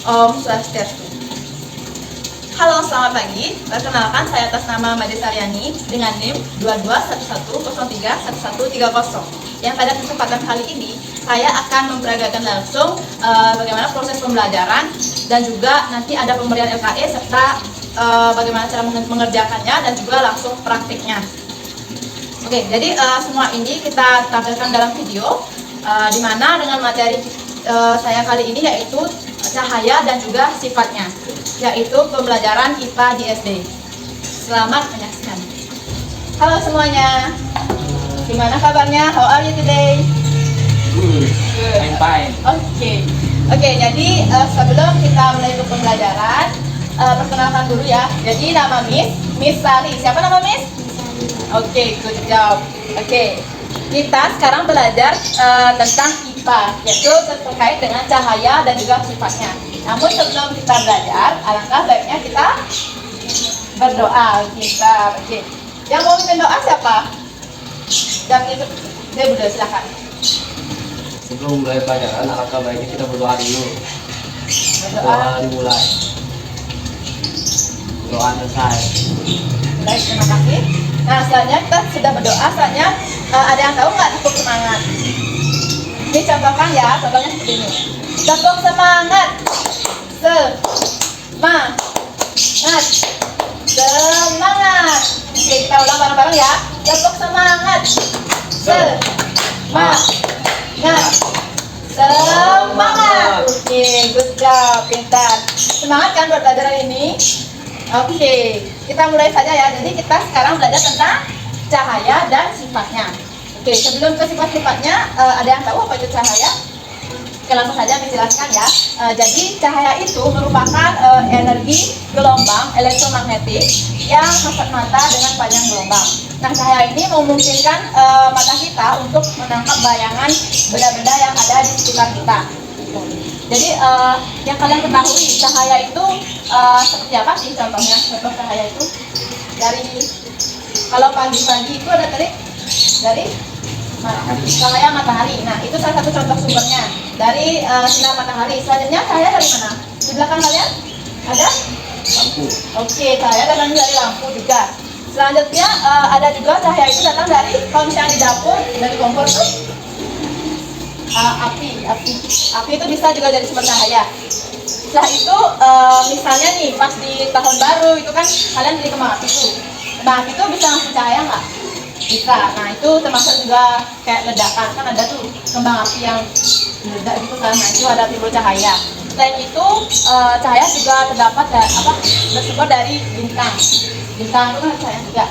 Om Swastiastu. Halo, selamat pagi. Perkenalkan, saya atas nama Made Saryani dengan NIM 2211031130. Yang pada kesempatan kali ini, saya akan memperagakan langsung bagaimana proses pembelajaran dan juga nanti ada pemberian LKE serta bagaimana cara mengerjakannya dan juga langsung praktiknya. Oke, jadi semua ini kita tampilkan dalam video di mana dengan materi saya kali ini yaitu cahaya dan juga sifatnya, yaitu pembelajaran IPA di SD. Selamat menyaksikan. Halo semuanya, gimana kabarnya? How are you today? Good. I'm fine. Oke, jadi sebelum kita mulai ke pembelajaran, perkenalkan dulu ya. Jadi nama Miss Sari. Siapa nama Miss? Oke, good job. Oke, kita sekarang belajar tentang IPA, yaitu terkait dengan cahaya dan juga sifatnya. Namun sebelum kita belajar, alangkah baiknya kita berdoa. Oke. Yang mau mimpin doa siapa? Dan itu, Bunda, silakan. Sebelum mulai pelajaran, alangkah baiknya kita berdoa dulu. Berdoa. Doa dimulai. Doa selesai. Baik, terima kasih. Nah, selanjutnya kita sudah berdoa. Selanjutnya ada yang tahu nggak tepuk semangat? Ini contohkan ya, contohnya seperti ini. Tepuk semangat. Semangat. Semangat. Oke, kita ulang bareng-bareng ya. Tepuk semangat. Semangat. Semangat. Oke, good job, pintar. Semangat kan buat belajar hari ini? Oke, kita mulai saja ya. Jadi kita sekarang belajar tentang cahaya dan sifatnya. Oke, sebelum ke sifat-sifatnya, ada yang tahu apa itu cahaya? Oke, langsung saja dijelaskan ya. Jadi cahaya itu merupakan energi gelombang elektromagnetik yang kasat mata dengan panjang gelombang. Nah, cahaya ini memungkinkan mata kita untuk menangkap bayangan benda-benda yang ada di sekitar kita. Jadi yang kalian ketahui, cahaya itu seperti apa sih contohnya? Contoh cahaya itu dari, kalau pagi-pagi itu ada terik dari cahaya matahari. Nah, itu salah satu contoh sumbernya dari sinar matahari. Selanjutnya cahaya dari mana? Di belakang kalian ada? Lampu. Oke, cahaya datang dari lampu juga. Selanjutnya ada juga cahaya itu datang dari, kalau misalnya di dapur, dari kompor tuh api itu bisa juga dari sumber cahaya. Setelah itu misalnya nih pas di tahun baru itu kan kalian beli kembang api tuh. Kembang api itu bisa ngasih cahaya nggak? Bisa. Nah, itu termasuk juga kayak ledakan, kan ada tuh kembang api yang meledak gitu kan. Nah, itu ada timbul cahaya. Selain itu cahaya juga terdapat bersumber dari bintang itu kan cahaya juga.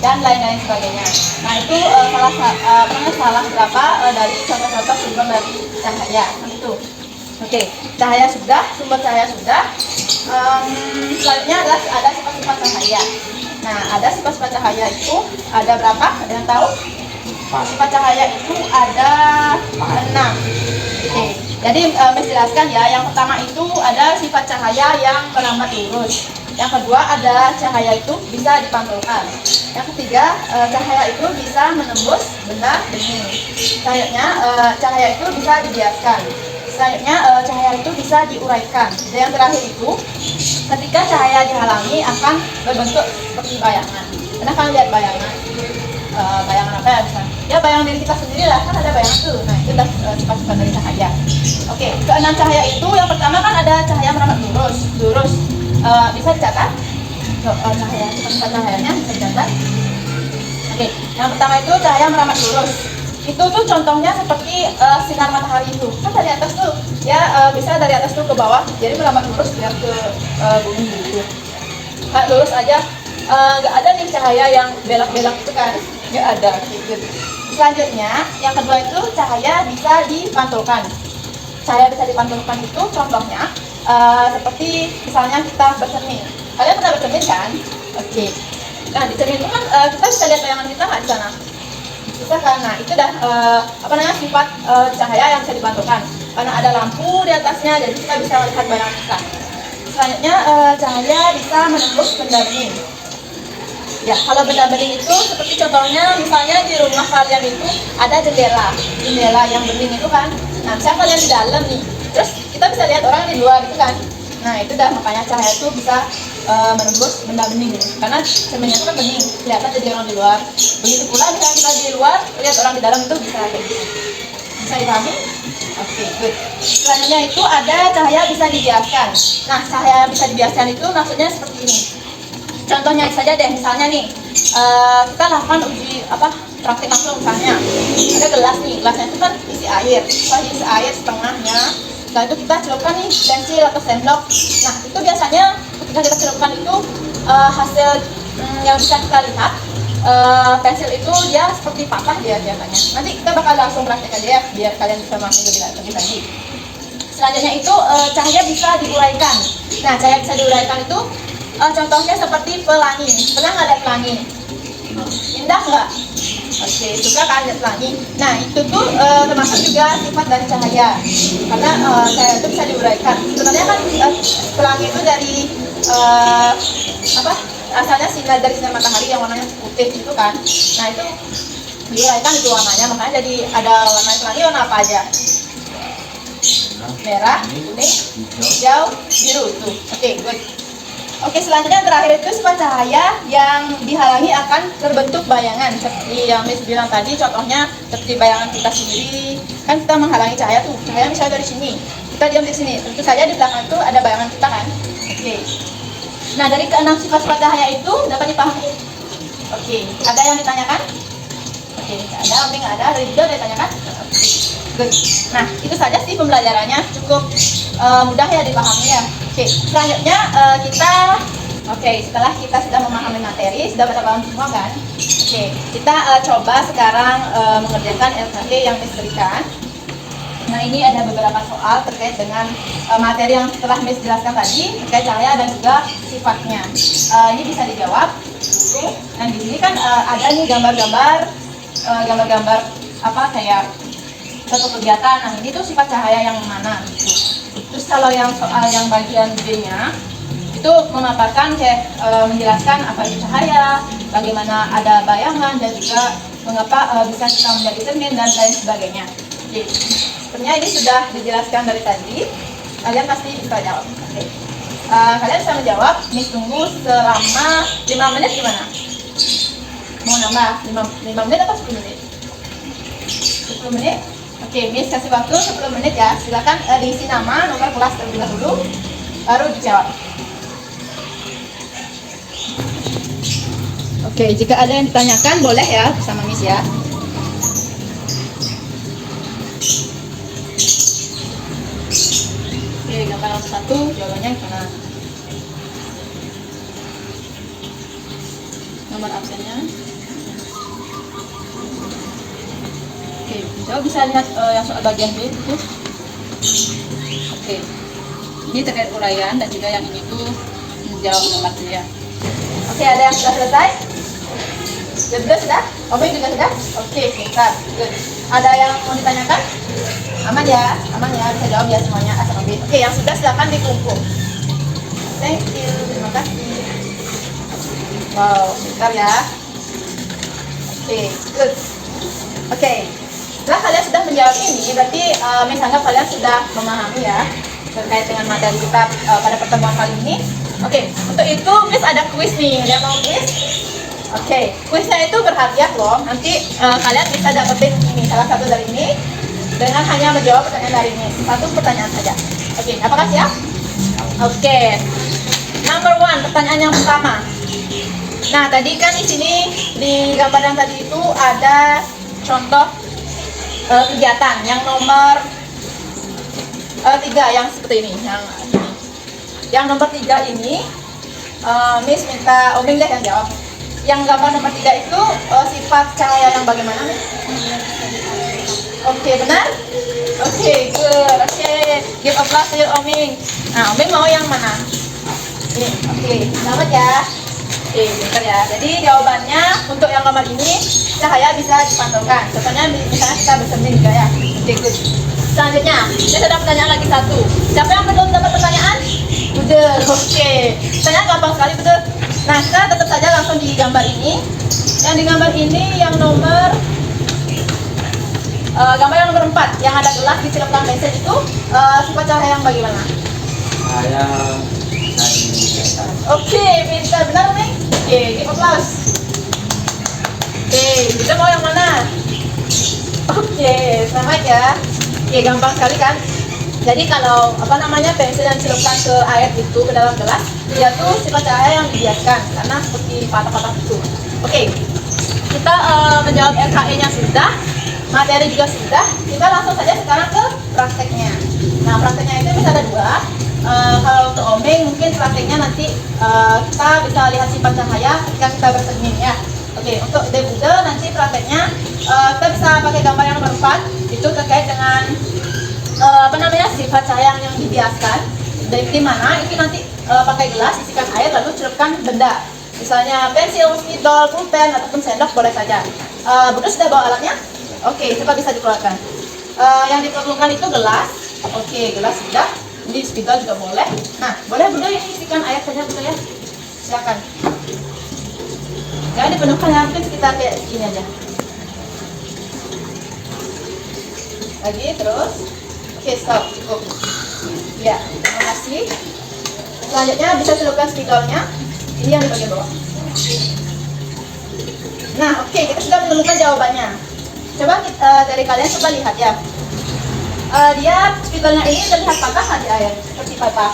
Dan lain-lain sebagainya. Nah, itu salah berapa dari contoh-contoh sumber dari cahaya kan itu. Oke, cahaya sudah, sumber cahaya sudah. Selanjutnya adalah ada sifat-sifat cahaya. Nah, ada sifat-sifat cahaya itu ada berapa? Ada yang tahu? Sifat cahaya itu ada 6. Oke, jadi Miss jelaskan ya. Yang pertama itu ada sifat cahaya yang merambat lurus. Yang kedua ada cahaya itu bisa dipantulkan. Yang ketiga cahaya itu bisa menembus benda bening. Selanjutnya cahaya itu bisa dibiaskan. Selanjutnya cahaya itu bisa diuraikan. Dan yang terakhir itu ketika cahaya dihalangi akan berbentuk seperti bayangan. Karena kan lihat bayangan, bayangan apa ya misalnya? Ya bayangan diri kita sendiri lah, kan ada bayangan tuh. Nah, itu adalah sifat-sifat dari cahaya. Oke, keenam cahaya itu yang pertama kan ada cahaya merambat lurus. Bisa dicatat cahaya, sifat cahayanya bisa dicatat. Oke, yang pertama itu cahaya merambat lurus. Itu tuh contohnya seperti sinar matahari itu kan dari atas tuh ya, bisa dari atas tuh ke bawah, jadi merambat lurus biar ke bumi gitu. Kayak lurus aja, nggak ada nih cahaya yang belak-belak itu kan, nggak ada gitu. Selanjutnya yang kedua itu cahaya bisa dipantulkan. Cahaya bisa dipantulkan itu contohnya seperti misalnya kita bercermin. Kalian pernah bercermin kan? Oke. Nah, di cermin itu kan kita bisa lihat bayangan kita nggak di sana? Bisa kan? Nah, itu dah sifat cahaya yang bisa dipantulkan. Karena ada lampu di atasnya, jadi kita bisa melihat bayangan kita. Selanjutnya cahaya bisa menembus benda bening. Ya, kalau benda bening itu seperti contohnya misalnya di rumah kalian itu ada jendela yang bening itu kan. Nah, misalnya kalian di dalam nih, terus kita kita bisa lihat orang di luar itu kan. Nah itu dah makanya cahaya itu bisa menembus benda bening gitu. Karena cerminnya itu kan bening, kelihatan jadi orang di luar. Begitu pula misalnya kita di luar lihat orang di dalam itu bisa kayak gitu. Bisa dipahami? Oke, good. Selanjutnya itu ada cahaya bisa dibiaskan. Nah cahaya bisa dibiaskan itu maksudnya seperti ini. Contohnya saja deh, misalnya nih kita lakukan uji praktik langsung. Misalnya ada gelas nih, gelasnya itu kan isi air. Setelah isi air setengahnya, setelah itu kita celupkan nih pensil atau sendok. Nah itu biasanya ketika kita celupkan itu hasil yang bisa kita lihat, pensil itu dia seperti patah dia biasanya. Nanti kita bakal langsung praktek aja ya biar kalian bisa memahami lebih lagi. Selanjutnya itu cahaya bisa diuraikan. Nah cahaya bisa diuraikan itu contohnya seperti pelangi. Pernah nggak lihat pelangi? Indah nggak? Oke, suka kan lihat pelangi. Nah itu tuh termasuk juga sifat dari cahaya. Karena cahaya itu bisa diuraikan. Sebenarnya kan pelangi itu dari asalnya dari sinar matahari yang warnanya putih gitu kan. Nah itu diuraikan itu warnanya, makanya jadi ada warna pelangi. Warna apa aja? Merah, kuning, hijau, biru itu. Oke, good. Oke, selanjutnya terakhir itu sifat cahaya yang dihalangi akan terbentuk bayangan. Seperti yang Miss bilang tadi, contohnya seperti bayangan kita sendiri. Kan kita menghalangi cahaya tuh. Cahaya misalnya dari sini, kita diam di sini. Tentu saja di belakang itu ada bayangan kita kan. Oke. Nah, dari keenam sifat-sifat cahaya itu dapat dipahami? Oke, ada yang ditanyakan? Oke, ada, Omi nggak ada, dari juga ditanyakan? Good. Nah, itu saja sih pembelajarannya, cukup mudah ya dipahami ya. Oke, selanjutnya setelah kita sudah memahami materi, sudah pada paham semua kan? Oke, kita coba sekarang mengerjakan LKG yang Miss berikan. Nah, ini ada beberapa soal terkait dengan materi yang telah Miss jelaskan tadi, terkait cahaya dan juga sifatnya. Ini bisa dijawab. Dan di sini kan ada nih gambar-gambar kayak satu kegiatan. Nah ini tuh sifat cahaya yang mana gitu. Terus kalau yang soal yang bagian B-nya itu memaparkan menjelaskan apa itu cahaya, bagaimana ada bayangan dan juga mengapa bisa kita menjadi cermin dan lain sebagainya. Jadi sebenarnya ini sudah dijelaskan dari tadi, kalian pasti bisa jawab. Oke. Kalian bisa menjawab. Miss tunggu selama 5 menit gimana? Mau nambah 5 menit atau 10 menit? 10 menit? Oke, Miss kasih waktu 10 menit ya. Silakan diisi nama, nomor kelas terlebih dahulu, baru dijawab. Oke, jika ada yang ditanyakan boleh ya bersama Miss ya. Oke, gambar nomor 1 jawabannya gimana? Nomor absennya. Oke, coba bisa lihat yang soal bagian B itu. Oke, ini terkait uraian dan juga yang ini tuh menjawab nomor 3. Oke, ada yang sudah selesai? Sudah? Oke, juga sudah? Oke, pintar. Good. Ada yang mau ditanyakan? Aman ya, bisa jawab ya semuanya A sama B. Oke, yang sudah silakan dikumpul. Thank you, terima kasih. Wow, pintar ya. Oke, good. Oke, setelah kalian sudah menjawab ini, berarti misalnya kalian sudah memahami ya terkait dengan materi kita pada pertemuan kali ini. Oke, untuk itu Miss ada kuis nih, ada mau kuis? Oke, kuisnya itu berhadiah loh. Nanti kalian bisa dapetin ini salah satu dari ini dengan hanya menjawab pertanyaan dari ini. Satu pertanyaan saja. Oke, apakah siap? Oke. Number 1, pertanyaan yang pertama. Nah, tadi kan di sini di gambar yang tadi itu ada contoh kegiatan yang nomor 3 yang seperti ini. Yang nomor 3 ini Miss minta Oming deh yang jawab. Yang gambar nomor 3 itu sifat cahaya yang bagaimana? Oke, benar? Oke, good. Oke, give applause to Oming. Nah, Oming mau yang mana? Ini, oke, selamat ya. Oke, bentar ya. Jadi jawabannya untuk yang gambar ini cahaya bisa dipantulkan. Contohnya misalnya kita bercermin juga ya. Oke, good. Selanjutnya, saya ada pertanyaan lagi satu. Siapa yang belum dapat pertanyaan? Udah, oke. Pertanyaan gampang sekali, betul. Nah, kita tetap saja langsung di gambar ini. Yang di gambar ini yang nomor gambar yang nomor 4 yang ada gelas dicelupkan bensin itu sifat cahaya yang bagaimana? Saya dan Oke, bisa benar nih. Oke, give applause. Oke, kita mau yang mana? Oke, selamat ya. Oke, gampang sekali kan? Jadi kalau apa namanya pensil yang dicelupkan ke air itu ke dalam gelas, dia tuh sifat cahaya yang dibiaskan karena seperti patah-patah itu. Oke, kita menjawab RKE-nya sudah, materi juga sudah. Kita langsung saja sekarang ke prakteknya. Nah, prakteknya itu bisa ada dua. Kalau untuk omeng mungkin prakteknya nanti kita bisa lihat sifat cahaya ketika kita bercermin ya. Oke, untuk debude nanti prakteknya kita bisa pakai gambar yang nomor 4 itu terkait dengan apa namanya sifat cahaya yang dibiaskan. Dari mana itu nanti pakai gelas isikan air lalu celupkan benda, misalnya pensil, spidol, pulpen ataupun sendok boleh saja. Bunda sudah bawa alatnya? Oke, coba bisa dikeluarkan. Yang diperlukan itu gelas. Oke, gelas sudah. Ini spidol juga boleh. Nah, boleh Bunda ini isikan air saja Bunda ya. Silakan. Jangan dipenuhkan ya, mungkin sekitar kayak gini aja. Lagi terus. Oke, stop. Cukup. Ya, terima kasih. Selanjutnya bisa celupkan spidolnya. Ini yang di bagian bawah. Nah, oke, kita sudah menemukan jawabannya. Coba dari kalian coba lihat ya. Dia spidolnya ini terlihat patah nggak di air, seperti patah.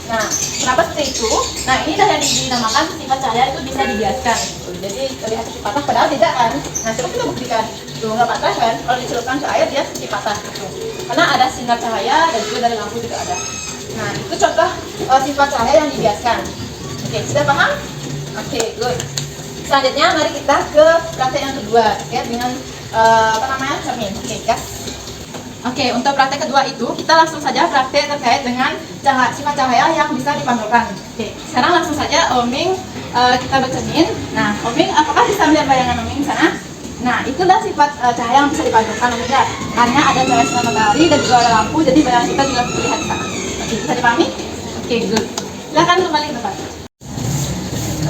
Nah, kenapa seperti itu? Nah, ini dah yang dinamakan sifat cahaya itu bisa dibiaskan. Gitu. Jadi terlihat seperti patah, padahal tidak kan? Nah, coba kita buktikan. Tuh nggak patah kan? Kalau dicelupkan ke air dia seperti patah. Gitu. Karena ada sinar cahaya dan juga dari lampu juga ada. Nah, itu contoh sifat cahaya yang dibiaskan. Oke, sudah paham? Oke, good. Selanjutnya, mari kita ke praktek yang kedua, terkait dengan apa namanya cermin. Oke, gas. Oke, untuk praktek kedua itu kita langsung saja praktek terkait dengan sifat cahaya yang bisa dipantulkan. Oke, sekarang langsung saja Oming kita bercermin. Nah, Oming apakah bisa melihat bayangan Oming di sana? Nah, itulah sifat cahaya yang bisa dipantulkan Oming ya. Karena ada cahaya sinar matahari dan juga ada lampu, jadi bayangan kita juga terlihat di sana. Oke, bisa dipahami? Oke, good. Silakan kembali ke tempat.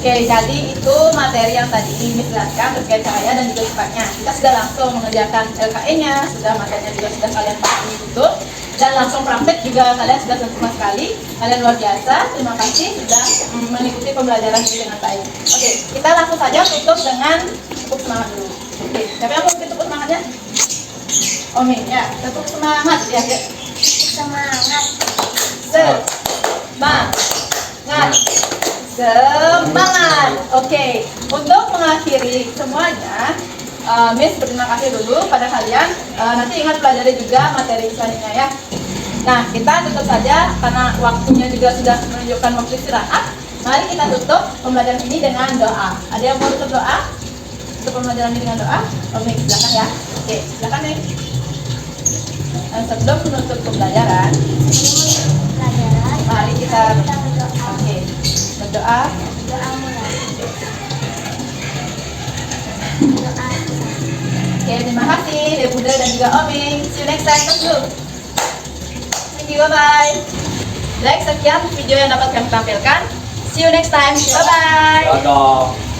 Oke, jadi itu materi yang tadi dijelaskan terkait cahaya dan juga sifatnya. Kita sudah langsung mengerjakan LKE-nya, sudah materinya juga sudah kalian pahami betul, dan langsung praktek juga kalian sudah sempurna sekali. Kalian luar biasa. Terima kasih sudah mengikuti pembelajaran ini dengan baik. Oke, kita langsung saja tutup dengan tepuk semangat dulu. Oke, siapa yang mau tepuk semangatnya? Omi, ya, tepuk semangat ya. Semangat. Semangat. Oke, untuk mengakhiri semuanya, Miss berterima kasih dulu pada kalian. Nanti ingat pelajari juga materi selanjutnya ya. Nah, kita tutup saja karena waktunya juga sudah menunjukkan waktu istirahat. Mari kita tutup pembelajaran ini dengan doa. Ada yang mau tutup doa? Tutup pembelajaran ini dengan doa? Oke, silakan ya. Oke, silakan nih. Sebelum menutup pembelajaran, mari kita berdoa. oke, berdoa. Doa mulai. Doa. Oke, terima kasih Dek Bunda dan juga Oming. See you next time. Thank you, bye-bye. Baik, sekian video yang dapat kami tampilkan. See you next time. Bye-bye. Dadah.